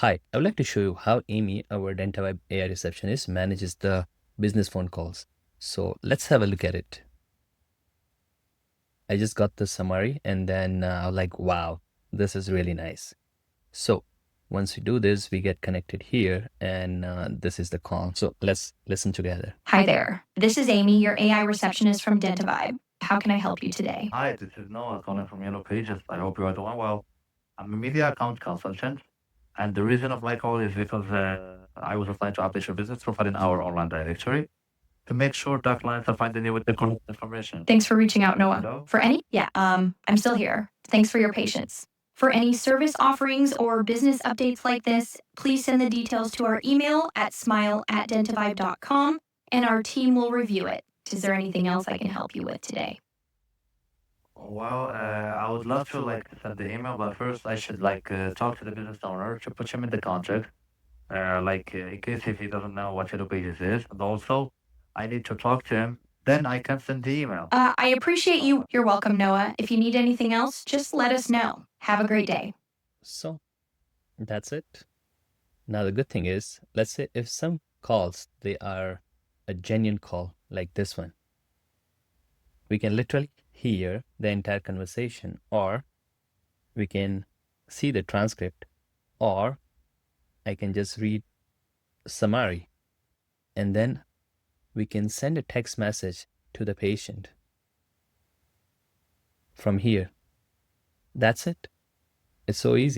Hi, I would like to show you how Amy, our DentaVIBE AI receptionist, manages the business phone calls. So let's have a look at it. I just got the summary and then I was like, wow, this is really nice. So once we do this, we get connected here and this is the call. So let's listen together. Hi there. This is Amy, your AI receptionist from DentaVIBE. How can I help you today? Hi, this is Noah calling from Yellow Pages. I hope you are doing well. I'm a media account consultant, and the reason of my call is because I was assigned to update your business profile in our online directory to make sure that clients are finding you with the correct information. Thanks for reaching out, Noah. Hello? I'm still here. Thanks for your patience. For any service offerings or business updates like this, please send the details to our email at smile@dentavibe.com and our team will review it. Is there anything else I can help you with today? Well, I would love to send the email, but first I should talk to the business owner to put him in the contract. In case if he doesn't know what Yellow Pages is, and also I need to talk to him. Then I can send the email. I appreciate you. You're welcome, Noah. If you need anything else, just let us know. Have a great day. So that's it. Now the good thing is, let's say if some calls, they are a genuine call like this one, we can literally hear the entire conversation, or we can see the transcript, or I can just read summary, and then we can send a text message to the patient from here. That's it. It's so easy.